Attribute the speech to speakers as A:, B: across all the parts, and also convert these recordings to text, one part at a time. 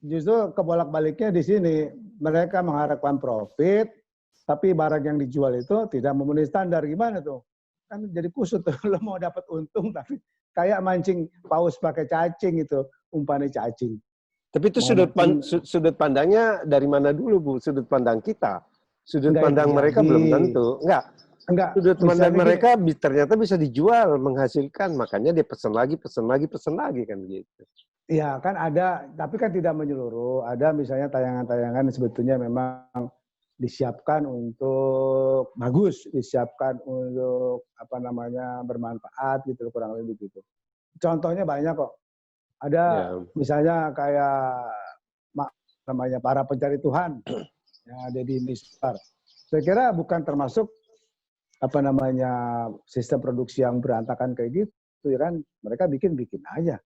A: justru kebolak-baliknya di sini. Mereka mengharapkan profit, tapi barang yang dijual itu tidak memenuhi standar. Gimana tuh? Kan jadi kusut tuh. Lo mau dapat untung, tapi kayak mancing paus pakai cacing itu. Umpannya cacing.
B: Tapi itu sudut pandangnya dari mana dulu, Bu? Sudut pandang kita. Sudut pandang mereka belum tentu. Enggak. Sudut pandang mereka ternyata bisa dijual, menghasilkan. Makanya dia pesan lagi kan gitu.
A: Iya, kan ada, tapi kan tidak menyeluruh. Ada misalnya tayangan-tayangan sebetulnya memang disiapkan untuk bagus, disiapkan untuk bermanfaat gitu, kurang lebih gitu. Contohnya banyak kok. Ada misalnya kayak para pencari Tuhan yang ada di Misbar. Saya kira bukan termasuk sistem produksi yang berantakan kayak gitu ya kan. Mereka bikin aja.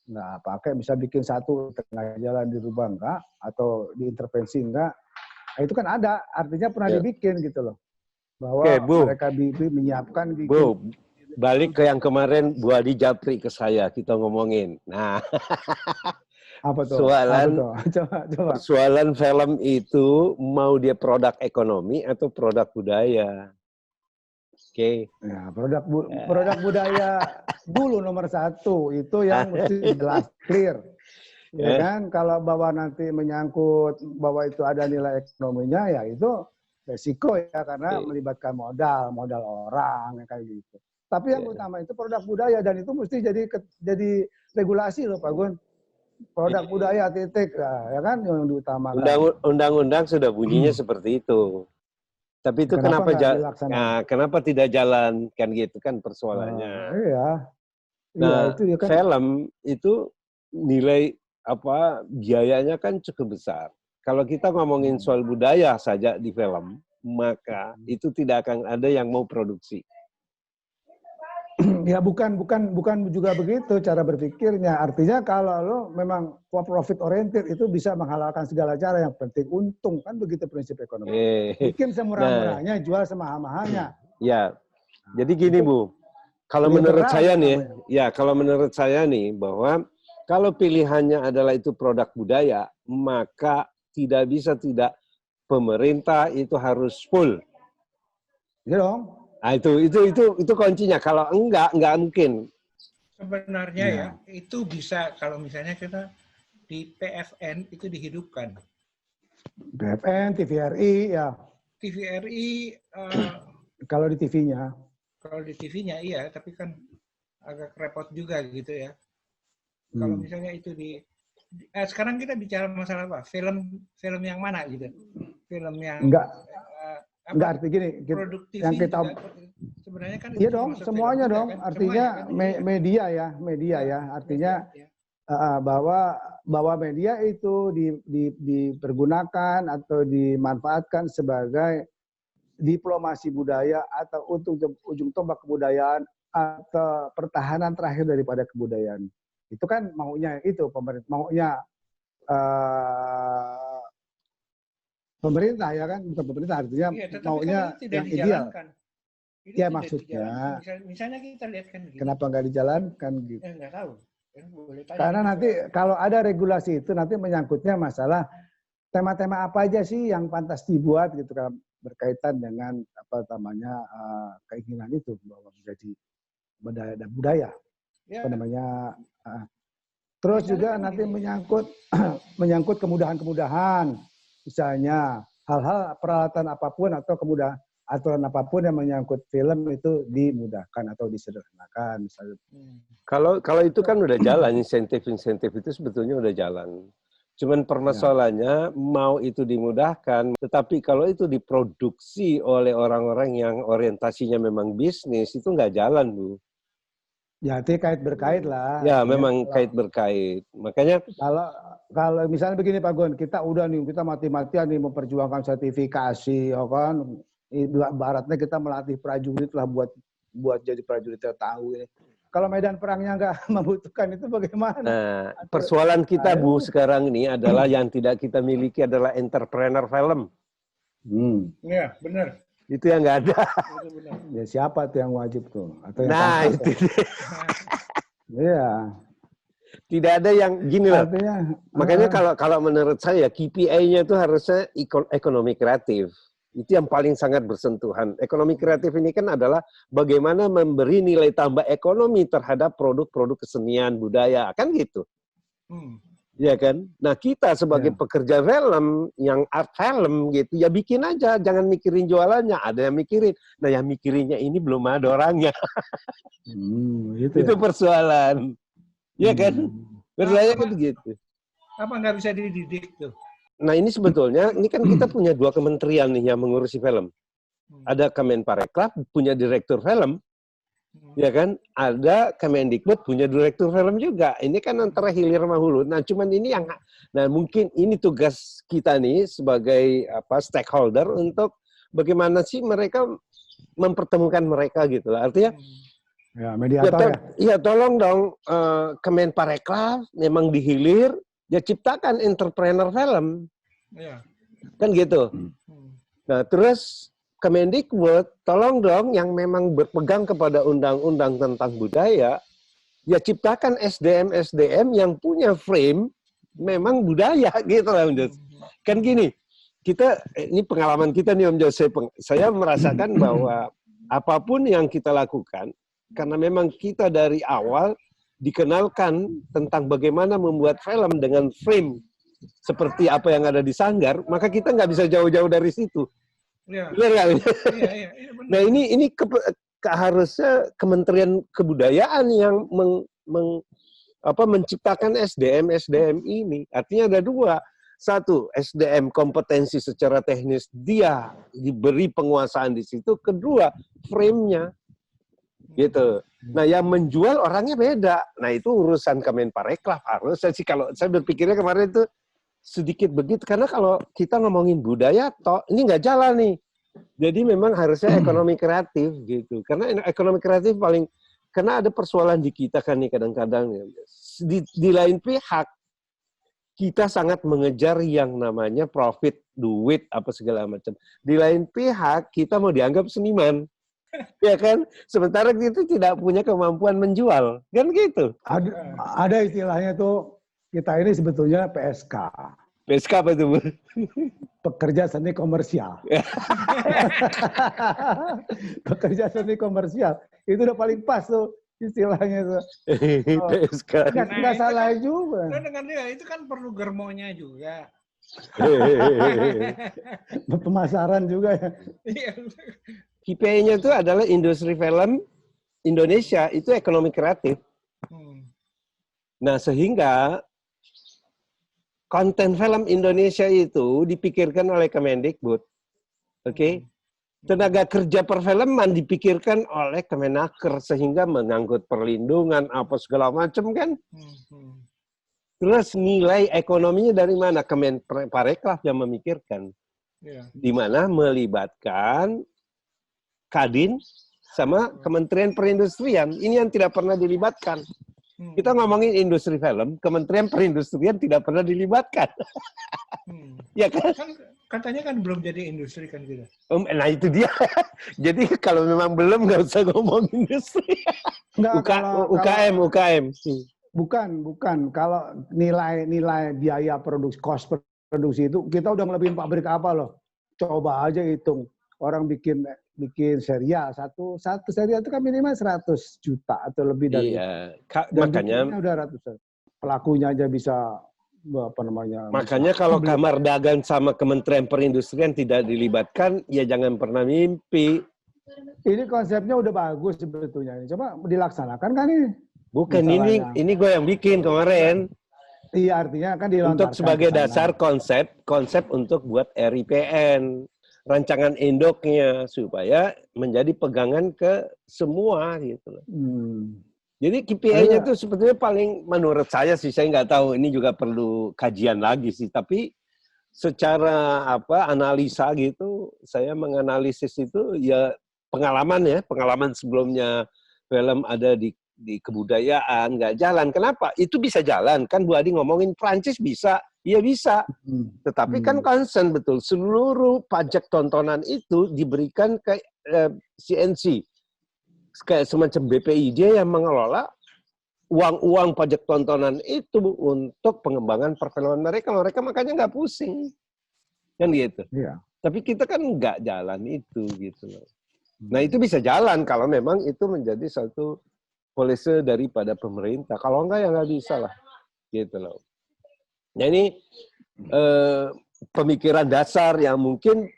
A: Nggak pakai, bisa bikin satu tengah jalan dirubah enggak, atau diintervensi enggak. Nah, itu kan ada, artinya pernah dibikin gitu loh. Bahwa mereka menyiapkan bikin.
B: Bu, balik ke yang kemarin Bu Adi Japri ke saya, kita ngomongin. Nah,
A: apa tuh?
B: Persoalan film itu mau dia produk ekonomi atau produk budaya. Oke.
A: Ya, produk budaya dulu nomor satu, itu yang mesti jelas, clear. Ya kan, kalau bahwa nanti menyangkut bahwa itu ada nilai ekonominya, ya itu resiko ya, karena melibatkan modal orang kayak gitu. Tapi yang utama itu produk budaya, dan itu mesti jadi regulasi loh Pak Gun. Produk budaya titik, ya kan yang diutamakan.
B: Undang-undang sudah bunyinya seperti itu. Tapi itu kenapa tidak jalan kan gitu kan persoalannya.
A: Nah,
B: itu ya kan. Film itu nilai biayanya kan cukup besar. Kalau kita ngomongin soal budaya saja di film, maka itu tidak akan ada yang mau produksi.
A: Ya bukan juga begitu cara berpikirnya. Artinya kalau lo memang profit oriented itu bisa menghalalkan segala cara, yang penting untung, kan begitu prinsip ekonomi. Bikin semurah-murahnya, jual semahal-mahalnya.
B: Ya. Jadi gini Bu, kalau menurut saya nih, bahwa kalau pilihannya adalah itu produk budaya, maka tidak pemerintah itu harus full.
A: Iya dong.
B: Nah, itu kuncinya. Kalau enggak mungkin.
C: Sebenarnya itu bisa kalau misalnya kita di PFN itu dihidupkan.
A: PFN, TVRI ya.
C: TVRI
A: kalau di TV-nya.
C: Kalau di TV-nya iya, tapi kan agak repot juga gitu ya. Kalau misalnya itu sekarang kita bicara masalah apa? Film yang mana gitu? Film yang
A: Enggak, arti gini, yang kita
C: sebenarnya kan
A: iya dong, semuanya dong. Kan? Artinya media ya. Artinya bahwa media itu dipergunakan atau dimanfaatkan sebagai diplomasi budaya atau untuk ujung tombak kebudayaan atau pertahanan terakhir daripada kebudayaan. Itu kan maunya itu pemerintah, maunya pemerintah ya kan, bukan pemerintah, artinya maunya yang ideal. Ya maksudnya,
C: misalnya kita lihat kan gitu.
A: Kenapa nggak dijalankan gitu?
C: Nggak tahu.
A: Karena nanti kalau ada regulasi itu nanti menyangkutnya masalah tema-tema apa aja sih yang pantas dibuat gitu kan, berkaitan dengan keinginan itu bahwa menjadi budaya. Ya. Terus juga nanti menyangkut kemudahan-kemudahan. Misalnya hal-hal peralatan apapun atau aturan apapun yang menyangkut film itu dimudahkan atau disederhanakan misalnya.
B: Kalau itu kan udah jalan, insentif itu sebetulnya udah jalan. Cuman permasalahannya mau itu dimudahkan, tetapi kalau itu diproduksi oleh orang-orang yang orientasinya memang bisnis itu nggak jalan, Bu.
A: Ya, itu kait berkait lah.
B: Ya, memang kait berkait. Makanya
A: kalau misalnya begini Pak Gun, kita mati-matian nih memperjuangkan sertifikasi, ya kan? Baratnya kita melatih prajurit lah buat jadi prajurit yang tahu ini. Kalau medan perangnya nggak membutuhkan itu bagaimana?
B: Nah, persoalan kita Bu sekarang ini adalah yang tidak kita miliki adalah entrepreneur film.
C: Iya, benar.
B: Itu yang nggak ada.
A: Ya siapa tuh yang wajib tuh? Atau yang
B: itu.
A: Iya.
B: Tidak ada yang gini loh.
A: Artinya,
B: Makanya kalau menurut saya KPI-nya itu harusnya ekonomi kreatif. Itu yang paling sangat bersentuhan. Ekonomi kreatif ini kan adalah bagaimana memberi nilai tambah ekonomi terhadap produk-produk kesenian budaya, kan gitu. Ya kan? Nah, kita sebagai pekerja film, yang art film gitu, ya bikin aja, jangan mikirin jualannya, ada yang mikirin. Nah, yang mikirinnya ini belum ada orangnya.
A: gitu
B: Itu
A: ya.
B: persoalan. Ya kan? Persoalannya kan begitu.
C: Apa nggak bisa dididik tuh?
B: Nah, ini sebetulnya, ini kan kita punya 2 kementerian nih yang mengurusi film. Ada Kemenparekraf, punya direktur film. Ya kan, ada Kemendikbud punya direktur film juga. Ini kan antara hilir sama hulu. Nah, cuman ini yang, nah mungkin ini tugas kita nih sebagai stakeholder untuk bagaimana sih mereka mempertemukan mereka gitu lah. Artinya,
A: ya mediator
B: ya tolong dong Kemenparekraf memang dihilir, ya ciptakan entrepreneur film, kan gitu. Nah, terus Kemendikbud, tolong dong yang memang berpegang kepada undang-undang tentang budaya, ya ciptakan SDM-SDM yang punya frame memang budaya gitu lah, Om Jos. Kan gini, kita ini pengalaman kita nih Om Jos, saya merasakan bahwa apapun yang kita lakukan, karena memang kita dari awal dikenalkan tentang bagaimana membuat film dengan frame seperti apa yang ada di Sanggar, maka kita nggak bisa jauh-jauh dari situ.
C: Ya.
B: Benar kan?
C: Iya,
B: nah ini harusnya Kementerian Kebudayaan yang menciptakan SDM ini. Artinya ada 2. 1, SDM kompetensi secara teknis, dia diberi penguasaan di situ. Kedua, frame-nya. Gitu. Nah, yang menjual orangnya beda. Nah, itu urusan Kemenparekraf. Harusnya sih, kalau saya berpikirnya kemarin itu sedikit begitu, karena kalau kita ngomongin budaya, ini nggak jalan nih. Jadi memang harusnya ekonomi kreatif gitu. Karena ekonomi kreatif karena ada persoalan di kita kan nih kadang-kadang. Di lain pihak, kita sangat mengejar yang namanya profit, duit, apa segala macam. Di lain pihak, kita mau dianggap seniman. Ya kan? Sementara kita tidak punya kemampuan menjual. Kan gitu.
A: Ada istilahnya tuh, kita ini sebetulnya PSK.
B: PSK apa itu, Bu?
A: Pekerja seni komersial. Pekerja seni komersial. Itu udah paling pas tuh istilahnya tuh.
B: PSK.
A: Nggak salah juga.
C: Dengan dia, itu kan perlu germonya juga.
A: Pemasaran juga ya.
B: KPI-nya itu adalah industri film Indonesia, itu ekonomi kreatif. Nah, sehingga konten film Indonesia itu dipikirkan oleh Kemendikbud. Oke? Tenaga kerja perfilman dipikirkan oleh Kemenaker, sehingga menyangkut perlindungan, apa segala macam kan. Terus nilai ekonominya dari mana? Kemenparekraf yang memikirkan. Di mana melibatkan Kadin sama Kementerian Perindustrian. Ini yang tidak pernah dilibatkan. Kita ngomongin industri film, Kementerian Perindustrian tidak pernah dilibatkan. Ya kan?
C: Katanya kan belum jadi industri kan gitu.
B: Nah itu dia. Jadi kalau memang belum, nggak usah ngomong industri. UKM.
A: Bukan. Kalau nilai biaya produksi, cost produksi itu, kita udah ngelebihin pabrik apa loh. Coba aja hitung. Orang bikin serial, satu serial itu kan minimal 100 juta atau lebih dari itu.
B: Makanya
A: udah ratusan. Pelakunya aja bisa apa namanya.
B: Makanya kalau Kamar Dagang sama Kementerian Perindustrian tidak dilibatkan, ya jangan pernah mimpi.
A: Ini konsepnya udah bagus sebetulnya. Coba dilaksanakan kan ini?
B: Bukan, ini gue yang bikin kemarin.
A: Iya, artinya kan dilontarkan.
B: Untuk sebagai dasar konsep untuk buat RIPN. Rancangan induknya supaya menjadi pegangan ke semua gitu. Jadi KPI-nya itu sebetulnya paling, menurut saya sih, saya nggak tahu, ini juga perlu kajian lagi sih. Tapi secara analisa gitu, saya menganalisis itu ya pengalaman sebelumnya film ada di kebudayaan nggak jalan. Kenapa? Itu bisa jalan kan, Bu Adi ngomongin Prancis bisa. Iya bisa, tetapi kan concern betul. Seluruh pajak tontonan itu diberikan ke CNC, kayak semacam BPI, dia yang mengelola uang-uang pajak tontonan itu untuk pengembangan perfilman mereka. Mereka makanya nggak pusing. Kan gitu.
A: Iya.
B: Tapi kita kan nggak jalan itu gitu loh. Nah itu bisa jalan kalau memang itu menjadi satu polisi daripada pemerintah. Kalau enggak ya nggak bisa lah. Gitu loh. Nah ini pemikiran dasar yang mungkin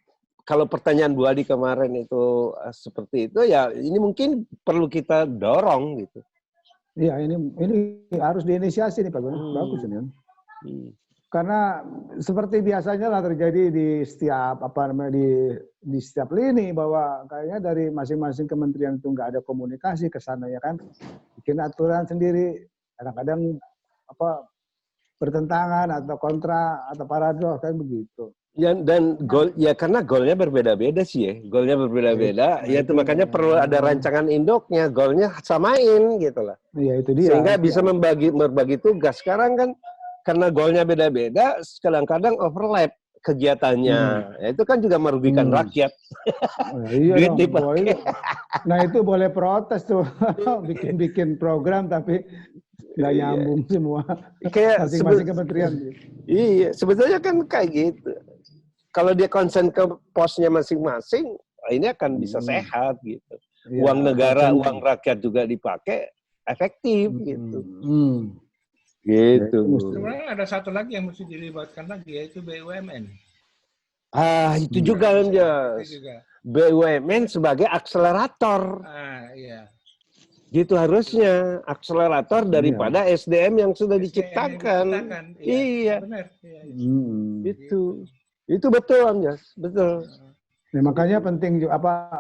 B: kalau pertanyaan Bu Adi kemarin itu seperti itu ya ini mungkin perlu kita dorong gitu.
A: Iya, ini harus diinisiasi nih Pak Gun. Bagus ini. Karena seperti biasanya lah terjadi di setiap di setiap lini bahwa kayaknya dari masing-masing kementerian itu nggak ada komunikasi ke sana ya kan. Bikin aturan sendiri, kadang-kadang bertentangan atau kontra atau paradoks kan begitu.
B: Ya, dan goal ya karena golnya berbeda-beda sih ya. Golnya berbeda-beda. Ya itu makanya perlu ada rancangan induknya, golnya samain gitu lah.
A: Iya itu dia.
B: Sehingga bisa berbagi tugas. Sekarang kan karena golnya beda-beda, kadang-kadang overlap kegiatannya. Ya, itu kan juga merugikan rakyat.
A: Iya dong. Nah itu boleh protes tuh, bikin program tapi nggak nyambung semua.
B: Kayak
A: masing-masing kementerian.
B: Iya, sebetulnya kan kayak gitu. Kalau dia konsen ke posnya masing-masing, ini akan bisa sehat gitu. Ya, uang negara, uang rakyat juga dipakai efektif gitu. Gitu.
C: Sebenarnya ada satu lagi yang mesti dilibatkan lagi yaitu BUMN.
B: Itu juga Jas. BUMN sebagai akselerator.
C: Iya.
B: Gitu harusnya akselerator daripada SDM yang sudah diciptakan. Iya.
C: Benar.
B: Itu betul, Jas. Betul.
A: Nah, makanya penting juga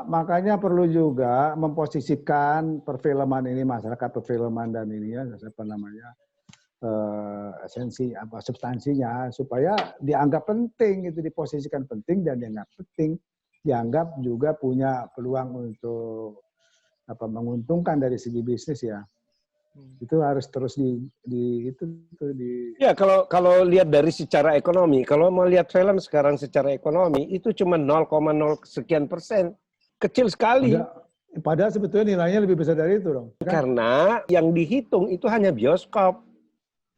A: makanya perlu juga memposisikan perfilman ini, masyarakat perfilman dan ini ya apa namanya esensi substansinya supaya dianggap penting, itu diposisikan penting dan dianggap penting, dianggap juga punya peluang untuk menguntungkan dari segi bisnis ya. Itu harus terus
B: Ya kalau lihat dari secara ekonomi, kalau mau lihat film sekarang secara ekonomi itu cuma 0,0 sekian %, kecil sekali.
A: Padahal sebetulnya nilainya lebih besar dari itu dong.
B: Karena yang dihitung itu hanya bioskop.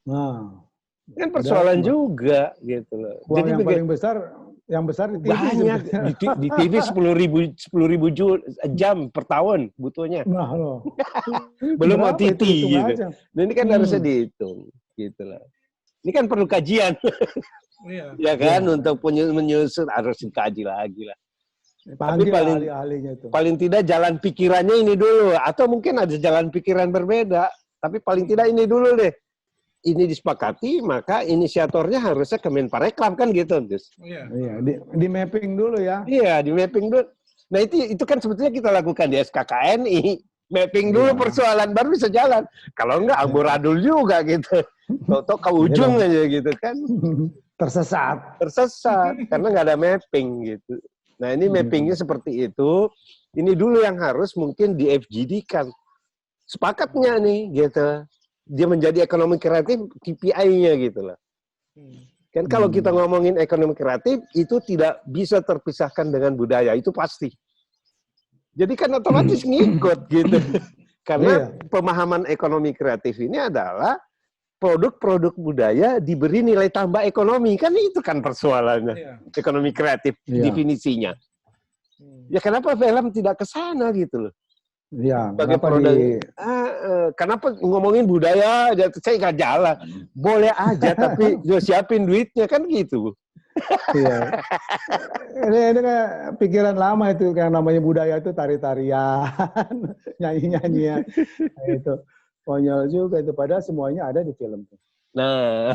A: Nah,
B: kan persoalan juga gitu loh.
A: Jadi yang paling besar, yang besar di TV
B: banyak di TV 10.000 jam per tahun butuhnya.
A: Nah, loh.
B: Belum OTT gitu. Nah, ini kan harusnya dihitung gitu loh. Ini kan perlu kajian. Ya kan untuk menyusun harus dikaji lagi lah. Tapi paling tidak jalan pikirannya ini dulu, atau mungkin ada jalan pikiran berbeda, tapi paling tidak ini dulu deh. Ini disepakati, maka inisiatornya harusnya Kemenparekraf kan gitu, Gus.
A: Iya, di mapping dulu ya.
B: Iya, di mapping dulu. Nah itu kan sebetulnya kita lakukan di SKKNI, mapping dulu persoalan baru bisa jalan. Kalau enggak amburadul juga gitu, toto ke ujung aja gitu kan.
A: Tersesat
B: karena nggak ada mapping gitu. Nah ini mappingnya seperti itu. Ini dulu yang harus mungkin di FGD-kan. Sepakatnya nih gitu. Dia menjadi ekonomi kreatif KPI-nya gitu lah. Kan kalau kita ngomongin ekonomi kreatif itu tidak bisa terpisahkan dengan budaya, itu pasti. Jadi kan otomatis ngikut gitu. Karena pemahaman ekonomi kreatif ini adalah produk-produk budaya diberi nilai tambah ekonomi, kan itu kan persoalannya. Ekonomi kreatif definisinya. Ya kenapa film tidak ke sana gitu loh?
A: Ya,
B: kenapa ngomongin budaya aja, saya nggak jalan. Boleh aja, tapi siapin duitnya kan gitu.
A: Iya. Ini kan pikiran lama itu, yang namanya budaya itu tari-tarian, nyanyi-nyanyian, itu konyol juga itu. Padahal semuanya ada di film.
B: Nah,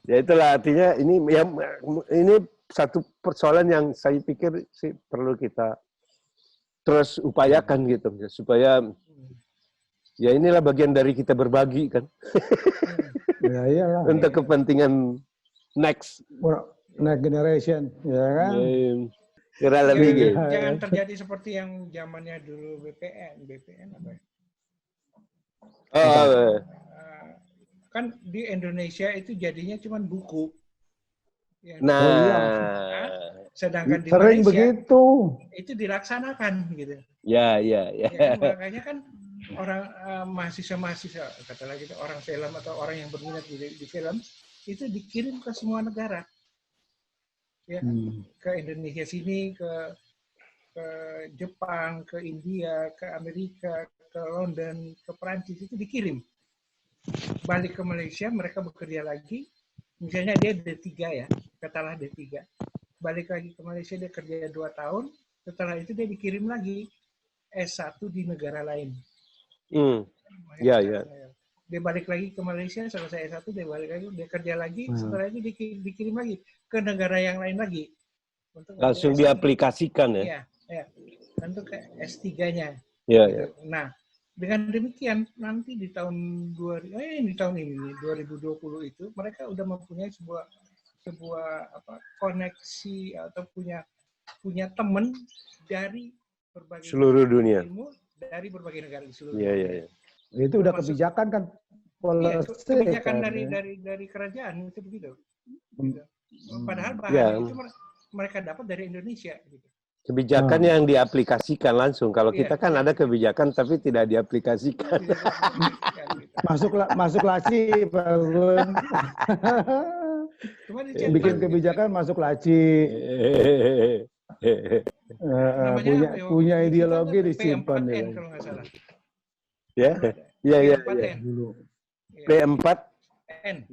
B: ya itulah artinya ini satu persoalan yang saya pikir sih perlu kita terus upayakan gitu supaya ya inilah bagian dari kita berbagi kan.
A: Ya iyalah.
B: Untuk kepentingan next
A: generation, ya kan?
B: Kira lebih gitu.
C: Jangan terjadi seperti yang zamannya dulu BPN apa ya? Kan di Indonesia itu jadinya cuma buku. Ya, sedangkan di
A: sering
C: Malaysia
A: begitu
C: itu dilaksanakan gitu.
B: Ya.
C: Makanya kan mahasiswa-mahasiswa, katakanlah gitu, orang film atau orang yang berminat di film itu dikirim ke semua negara, ya, ke Indonesia sini, ke Jepang, ke India, ke Amerika, ke London, ke Perancis, itu dikirim. Balik ke Malaysia, mereka bekerja lagi. Misalnya dia D3 ya, katakanlah D3. Balik lagi ke Malaysia, dia kerja 2 tahun. Setelah itu dia dikirim lagi S1 di negara lain.
B: Ya, ya.
C: Dia balik lagi ke Malaysia, selesai S1, dia balik lagi, dia kerja lagi. Setelah itu dikirim lagi ke negara yang lain lagi. Untuk
B: langsung diaplikasikan ya?
C: Iya, ya. Untuk ke S3-nya.
B: Ya,
C: gitu.
B: ya.
C: Nah, dengan demikian nanti di tahun 2020 itu mereka udah mempunyai sebuah koneksi atau punya teman dari berbagai
B: seluruh dunia,
C: ilmu dari berbagai negara di seluruh
B: dunia.
C: dunia.
A: Itu udah kebijakan kan?
C: Kebijakan dari kerajaan itu begitu. Padahal bahan itu mereka dapat dari Indonesia. Gitu.
B: Kebijakan yang diaplikasikan langsung. Kalau kita kan ada kebijakan tapi tidak diaplikasikan.
A: Masuk laci, Pak Gun. Bikin kebijakan masuk laci. Punya ideologi disimpan
C: P4N kalau nggak salah.
B: Ya.
A: Dulu.
B: P4N.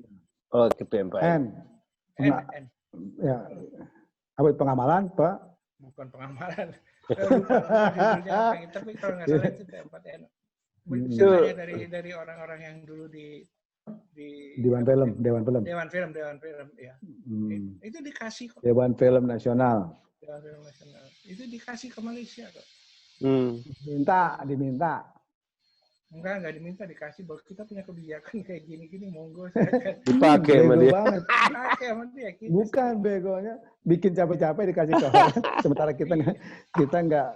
B: Oh, ke P4N.
A: Ya. Apa pengamalan, Pak?
C: Bukan pengamalan. Lupa, tapi kalau nggak salah itu P4N. Misalnya dari orang-orang yang dulu di
A: Dewan Film,
C: ya. Itu dikasih kok.
A: Dewan Film Nasional.
C: Dewan Film Nasional. Itu dikasih ke Malaysia kok.
A: Diminta.
C: Enggak diminta, dikasih. Bahwa kita punya kebijakan kayak gini-gini, monggo silakan.
B: Dipakai sama dia.
C: Dipakai sama dia.
A: Bukan begonya, bikin capek-capek dikasih ke orang. Sementara kita nggak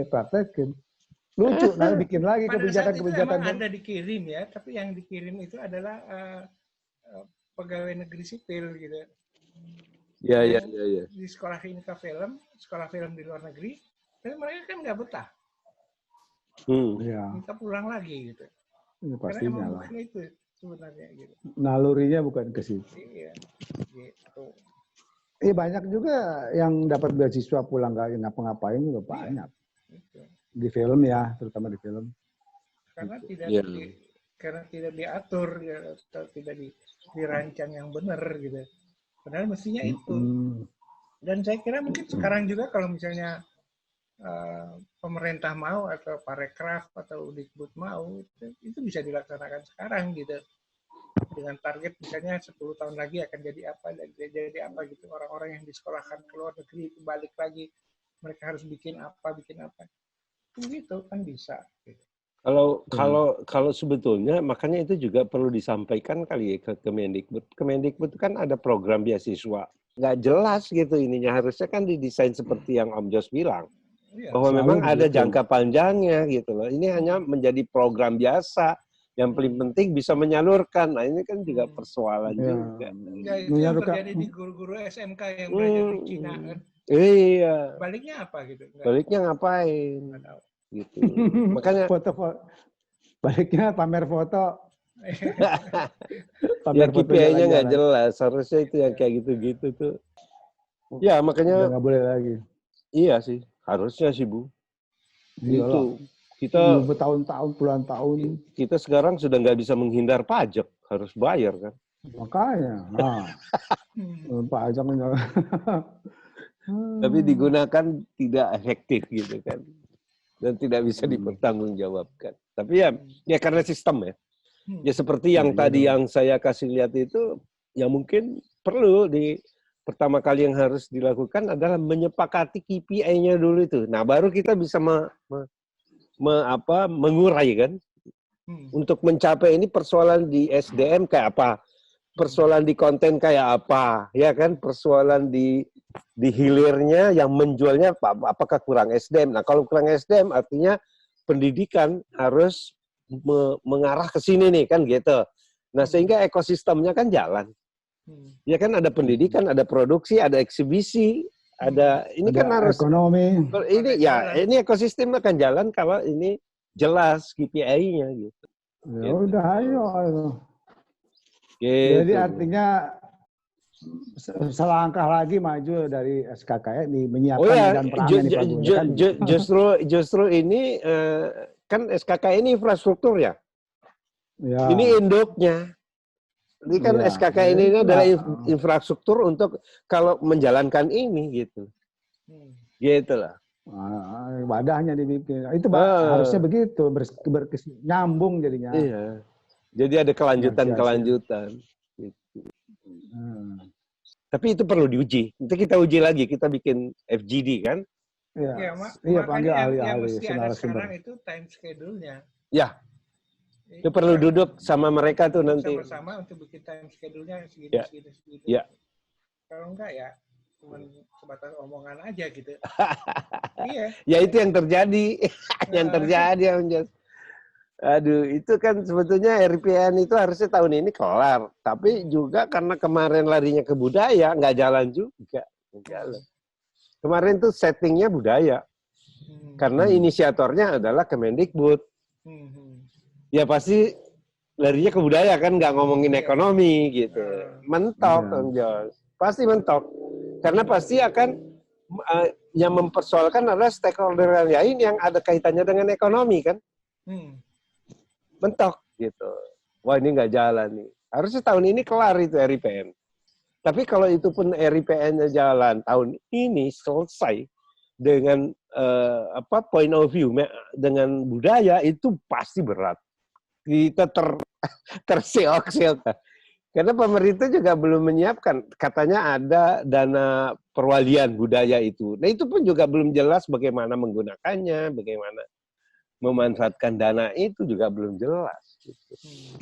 A: praktekin. Lucu, nanti bikin lagi kebijakan-kebijakan.
C: Ada dikirim ya, tapi yang dikirim itu adalah pegawai negeri sipil gitu.
B: Ya.
C: Di sekolah film di luar negeri, tapi mereka kan nggak betah. Minta pulang lagi gitu.
A: Ya, pastinya lah.
C: Bukan itu sebenarnya gitu.
A: Nalurinya bukan ke situ.
C: Iya, gitu.
A: Banyak juga yang dapat beasiswa pulang nggak ngapa-ngapain juga banyak. Gitu. Di film ya, terutama di film.
C: Karena tidak diatur ya, atau tidak dirancang yang benar gitu. Padahal mestinya itu. Dan saya kira mungkin sekarang juga kalau misalnya pemerintah mau atau Parekraf atau Dikbud mau, itu bisa dilaksanakan sekarang gitu. Dengan target misalnya 10 tahun lagi akan jadi apa gitu. Orang-orang yang disekolahkan ke luar negeri itu balik lagi, mereka harus bikin apa. Gitu kan bisa. Gitu.
B: Kalau sebetulnya makanya itu juga perlu disampaikan kali ya ke Kemendikbud. Kemendikbud kan ada program beasiswa. Nggak jelas gitu ininya, harusnya kan didesain seperti yang Om Jos bilang. Bahwa memang ada jangka panjangnya gitu loh. Ini hanya menjadi program biasa. Yang paling penting bisa menyalurkan. Nah ini kan juga persoalan juga.
C: Ya, itu yang terjadi di guru-guru SMK yang belajar di Cina kan.
B: Iya.
C: Baliknya apa gitu?
B: Baliknya ngapain? Gitu. Makanya
A: baliknya pamer foto.
B: Ya KPI-nya nggak jelas. Harusnya itu yang kayak gitu-gitu tuh. Ya makanya
A: nggak boleh lagi.
B: Iya sih. Harusnya sih Bu.
A: Iyalah.
B: Itu kita
A: bertahun-tahun, puluhan tahun.
B: Kita sekarang sudah nggak bisa menghindar pajak, harus bayar kan?
A: Makanya. Pajak.
B: Tapi digunakan tidak efektif gitu kan, dan tidak bisa dipertanggungjawabkan. Tapi ya karena sistem ya. Ya seperti yang tadi yang saya kasih lihat itu, ya mungkin perlu pertama kali yang harus dilakukan adalah menyepakati KPI-nya dulu itu. Nah, baru kita bisa mengurai kan. Untuk mencapai ini persoalan di SDM kayak apa? Persoalan di konten kayak apa? Ya kan, persoalan di hilirnya yang menjualnya apakah kurang SDM. Nah, kalau kurang SDM artinya pendidikan harus mengarah ke sini nih kan gitu. Nah, sehingga ekosistemnya kan jalan. Ya kan, ada pendidikan, ada produksi, ada eksibisi, ada ini ada kan harus
A: ekonomi.
B: Ini ekosistem akan jalan kalau ini jelas KPI-nya gitu.
A: Ya udah, ayo.
B: Gitu.
A: Jadi artinya selangkah lagi maju dari SKKNI menyiapkan medan perangnya nih Pak Gun. Kan?
B: Justru ini kan SKKNI ini infrastruktur ya.
A: Ya.
B: Ini induknya. Ini kan
A: Ya,
B: SKKNI ini adalah infrastruktur untuk kalau menjalankan ini gitu. Gitu lah.
A: Wadahnya dibikin. Itu harusnya begitu, nyambung jadinya.
B: Iya. Jadi ada kelanjutan. Gitu. Tapi itu perlu diuji. Nanti kita uji lagi, kita bikin FGD kan?
A: Iya, panggil ahli-ahli.
C: Yang mesti ada sekarang itu time schedule-nya.
B: Ya. Itu perlu duduk sama mereka tuh nanti.
C: Sama-sama untuk bikin time schedule-nya segitu.
B: Ya.
C: Kalau enggak ya cuma sebatas omongan aja gitu. Iya.
B: Ya itu yang terjadi. Yang terjadi. Aduh, itu kan sebetulnya RPN itu harusnya tahun ini kelar. Tapi juga karena kemarin larinya ke budaya, nggak jalan juga. Kemarin tuh settingnya budaya. Karena inisiatornya adalah Kemendikbud. Ya pasti larinya ke budaya kan, nggak ngomongin ekonomi gitu. Mentok, Om Jos. Pasti mentok. Karena pasti akan yang mempersoalkan adalah stakeholder lain yang ada kaitannya dengan ekonomi kan. Mentok gitu. Wah ini nggak jalan nih. Harusnya tahun ini kelar itu RIPN. Tapi kalau itu pun RIPN-nya jalan tahun ini selesai dengan point of view dengan budaya itu pasti berat. Kita terseok-seok. Karena pemerintah juga belum menyiapkan. Katanya ada dana perwalian budaya itu. Nah itu pun juga belum jelas bagaimana menggunakannya, bagaimana memanfaatkan dana itu juga belum jelas. Gitu.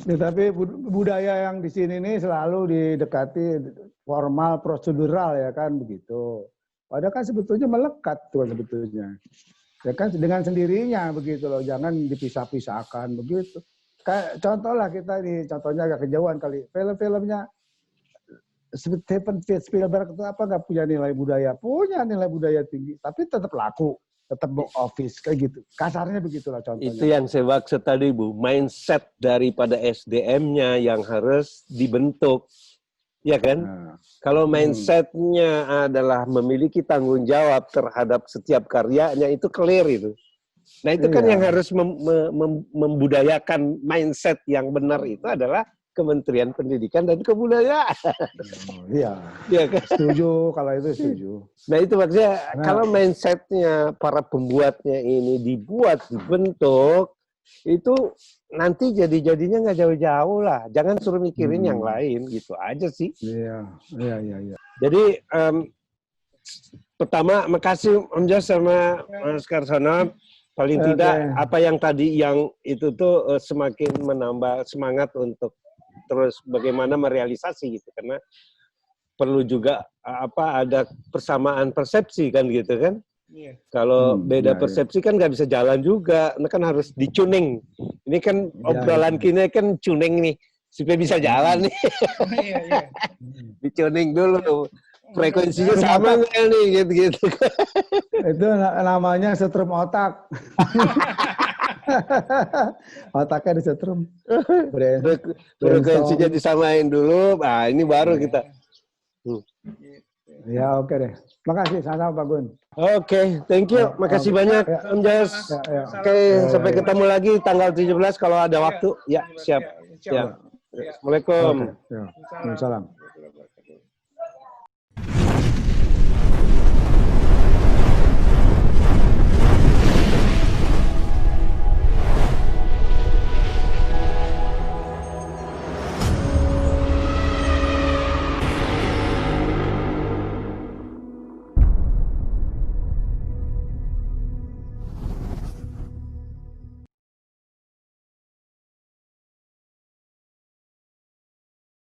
A: Ya, tapi budaya yang di sini ini selalu didekati formal, prosedural ya kan begitu. Padahal kan sebetulnya melekat tuh sebetulnya. Ya kan dengan sendirinya begitu loh, jangan dipisah-pisahkan begitu. Kayak contoh lah kita ini, contohnya agak kejauhan kali. Film-filmnya Steven Spielberg itu apa nggak punya nilai budaya? Punya nilai budaya tinggi, tapi tetap laku. Tetap box office kayak gitu. Kasarnya begitulah contohnya.
B: Itu yang saya maksud tadi Bu, mindset daripada SDM-nya yang harus dibentuk. Ya kan? Kalau mindset-nya adalah memiliki tanggung jawab terhadap setiap karyanya itu clear itu. Nah, itu kan yang harus membudayakan mindset yang benar itu adalah Kementerian Pendidikan dan Kebudayaan.
A: Iya.
B: Iya kan?
A: Setuju, kalau itu setuju.
B: Nah itu maksudnya kalau mindsetnya para pembuatnya ini dibentuk, itu nanti jadinya nggak jauh-jauh lah. Jangan suruh mikirin yang lain, gitu aja sih.
A: Iya.
B: Jadi pertama, makasih Om Jos sama Mas Karsono. Paling tidak apa yang tadi yang itu tuh semakin menambah semangat untuk terus bagaimana merealisasi gitu, karena perlu juga ada persamaan persepsi kan gitu kan. Kalau beda persepsi kan nggak bisa jalan juga, ini kan harus dicuning. Ini kan obrolan kita kan tuning nih supaya bisa jalan nih. Dicuning dulu, frekuensinya sama nggak nih gitu.
A: Itu namanya setrum otak. Otaknya disetrum.
B: Frekuensinya disamain dulu. Nah, ini baru kita.
A: Ya, oke deh. Makasih sama-sama Pak Gun.
B: Oke, thank you. Makasih banyak Om Jos. Oke, sampai ketemu lagi tanggal 17 kalau ada waktu. Ya, siap. Assalamualaikum.
A: Waalaikumsalam.